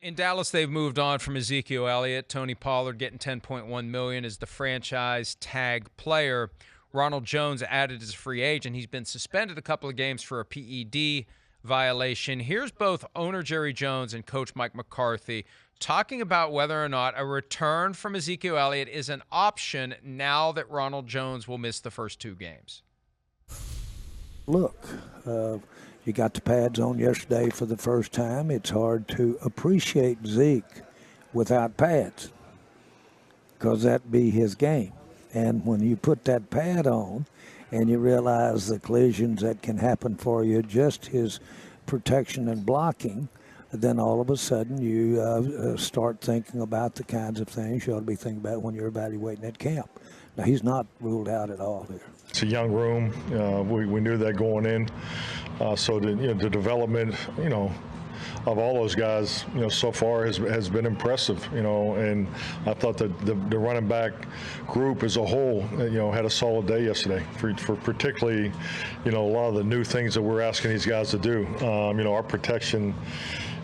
In Dallas, they've moved on from Ezekiel Elliott. Tony Pollard getting $10.1 million as the franchise tag player. Ronald Jones added as a free agent. He's been suspended a couple of games for a PED violation. Here's both owner Jerry Jones and coach Mike McCarthy talking about whether or not a return from Ezekiel Elliott is an option now that Ronald Jones will miss the first 2 games. Look, you got the pads on yesterday for the first time. It's hard to appreciate Zeke without pads because that'd be his game. And when you put that pad on and you realize the collisions that can happen for you, just his protection and blocking, then all of a sudden you start thinking about the kinds of things you ought to be thinking about when you're evaluating at camp. Now, he's not ruled out at all here. It's a young room. We knew that going in. So the development, of all those guys, so far has been impressive, and I thought that the running back group as a whole, had a solid day yesterday for particularly, a lot of the new things that we're asking these guys to do. Our protection,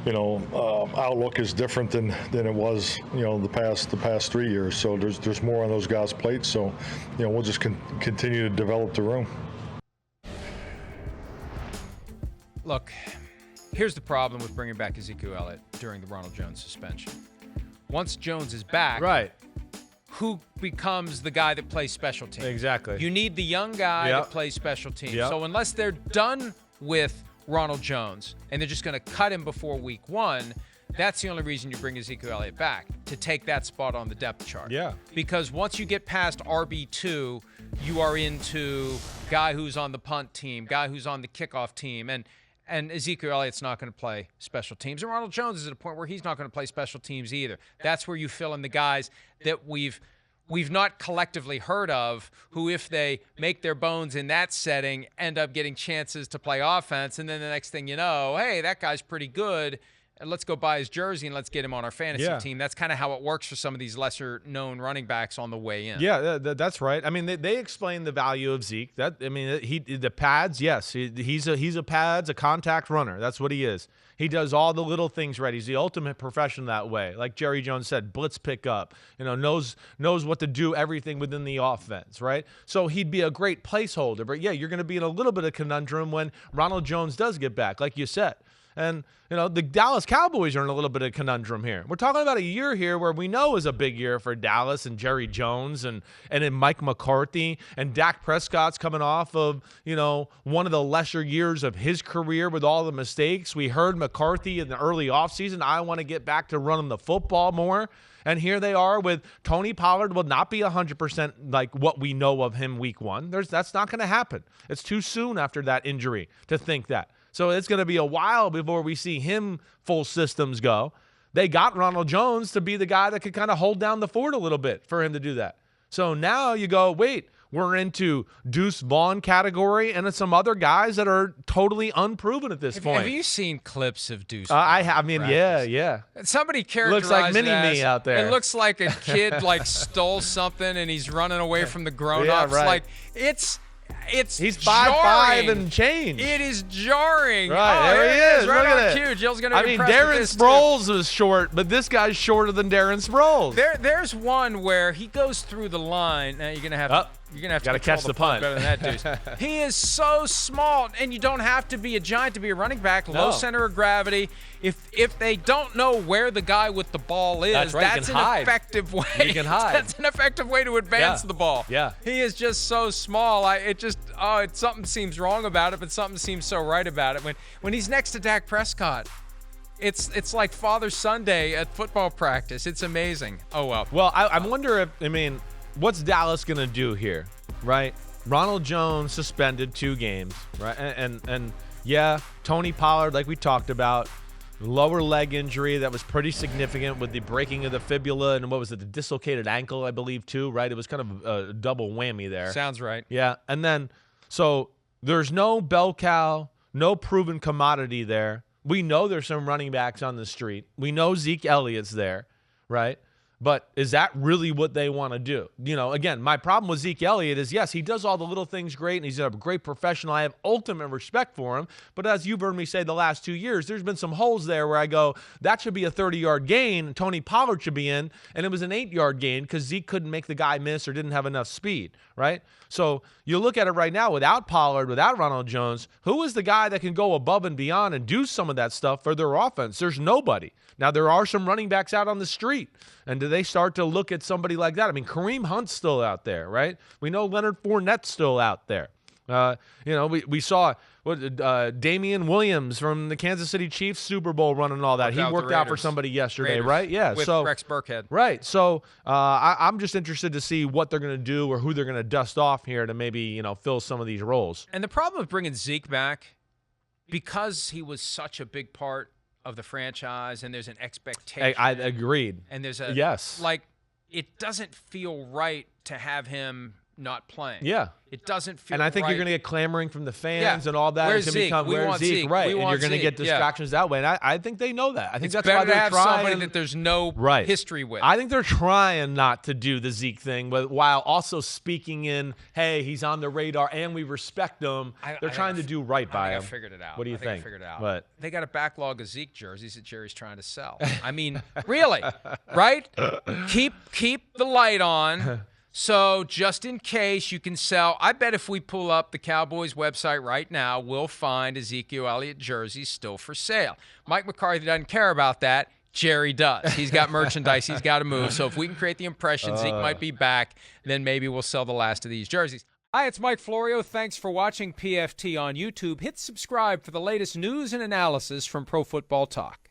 outlook is different than it was, the past 3 years. So there's more on those guys' plates. So, we'll just continue to develop the room. Look, here's the problem with bringing back Ezekiel Elliott during the Ronald Jones suspension. Once Jones is back, right, who becomes the guy that plays special teams? Exactly. You need the young guy that plays special teams. Yep. So unless they're done with Ronald Jones and they're just going to cut him before week 1, that's the only reason you bring Ezekiel Elliott back, to take that spot on the depth chart. Yeah. Because once you get past RB2, you are into guy who's on the punt team, guy who's on the kickoff team, and Ezekiel Elliott's not going to play special teams. And Ronald Jones is at a point where he's not going to play special teams either. That's where you fill in the guys that we've not collectively heard of, who, if they make their bones in that setting, end up getting chances to play offense. And then the next thing you know, hey, that guy's pretty good, and let's go buy his jersey and let's get him on our fantasy team. That's kind of how it works for some of these lesser-known running backs on the way in. Yeah, that's right. I mean, they explain the value of Zeke. The pads, yes, he's a pads, a contact runner. That's what he is. He does all the little things right. He's the ultimate professional that way. Like Jerry Jones said, blitz pickup. Knows what to do, everything within the offense, right? So he'd be a great placeholder. But yeah, you're going to be in a little bit of conundrum when Ronald Jones does get back, like you said. And, the Dallas Cowboys are in a little bit of conundrum here. We're talking about a year here where we know is a big year for Dallas and Jerry Jones and then Mike McCarthy, and Dak Prescott's coming off of, one of the lesser years of his career with all the mistakes. We heard McCarthy in the early offseason, I want to get back to running the football more. And here they are with Tony Pollard will not be 100% like what we know of him week 1. That's not going to happen. It's too soon after that injury to think that. So it's going to be a while before we see him full systems go. They got Ronald Jones to be the guy that could kind of hold down the fort a little bit for him to do that. So now you go, wait, we're into Deuce Vaughn category and some other guys that are totally unproven at this point. Have you seen clips of Deuce? I mean, yeah. Somebody characterized looks like mini-me out there. It looks like a kid stole something and he's running away from the grown-ups. Yeah, right. He's 5'5" and change. It is jarring. Right, there he is. Right Look on at cue. Jill's going to be impressed Darren with this, Sproles was short, but this guy's shorter than Darren Sproles. There's one where he goes through the line. Now you're going to have to. You're going to have to catch the punt better than that, Deuce. He is so small, and you don't have to be a giant to be a running back. No. Low center of gravity. If they don't know where the guy with the ball is, that's an effective way. You can hide. That's an effective way to advance the ball. Yeah. He is just so small. Something seems wrong about it, but something seems so right about it. When he's next to Dak Prescott, it's like Father Sunday at football practice. It's amazing. Oh, well. Well, I wonder what's Dallas going to do here, right? Ronald Jones suspended 2 games, right? And yeah, Tony Pollard, like we talked about, lower leg injury that was pretty significant with the breaking of the fibula and the dislocated ankle, I believe, too, right? It was kind of a double whammy there. Sounds right. Yeah, and then so there's no bell cow, no proven commodity there. We know there's some running backs on the street. We know Zeke Elliott's there, right? But is that really what they want to do? You know, again, my problem with Zeke Elliott is, yes, he does all the little things great, and he's a great professional. I have ultimate respect for him. But as you've heard me say the last 2 years, there's been some holes there where I go, that should be a 30-yard gain, and Tony Pollard should be in, and it was an 8-yard gain because Zeke couldn't make the guy miss or didn't have enough speed, right? So you look at it right now, without Pollard, without Ronald Jones, who is the guy that can go above and beyond and do some of that stuff for their offense? There's nobody. Now, there are some running backs out on the street, and do they start to look at somebody like that? I mean, Kareem Hunt's still out there, right? We know Leonard Fournette's still out there. You know, we saw Damian Williams from the Kansas City Chiefs Super Bowl run and all that. He worked out for somebody yesterday, Raiders, right? Yeah. With so Rex Burkhead. Right. So I'm just interested to see what they're going to do or who they're going to dust off here to maybe, you know, fill some of these roles. And the problem with bringing Zeke back, because he was such a big part of the franchise, and there's an expectation. I agreed. And there's a yes. Like, it doesn't feel right to have him not playing. Yeah. It doesn't feel And I think right. you're going to get clamoring from the fans and all that. Where's It's gonna Zeke? become, We where's want Zeke? Zeke. Right. We And want you're going to get Zeke. Yeah. distractions that way. And I think they know that. I think It's that's better why to they're have trying. somebody that there's no history with. I think they're trying not to do the Zeke thing, but while also speaking in, hey, he's on the radar and we respect him. They're trying to do right by him. I figured it out. What do you think? I figured it out. What? They got a backlog of Zeke jerseys that Jerry's trying to sell. I mean, really, right? Keep the light on. So just in case you can sell, I bet if we pull up the Cowboys website right now, we'll find Ezekiel Elliott jerseys still for sale. Mike McCarthy doesn't care about that. Jerry does. He's got merchandise. He's got to move. So if we can create the impression Zeke might be back, then maybe we'll sell the last of these jerseys. Hi, it's Mike Florio. Thanks for watching PFT on YouTube. Hit subscribe for the latest news and analysis from Pro Football Talk.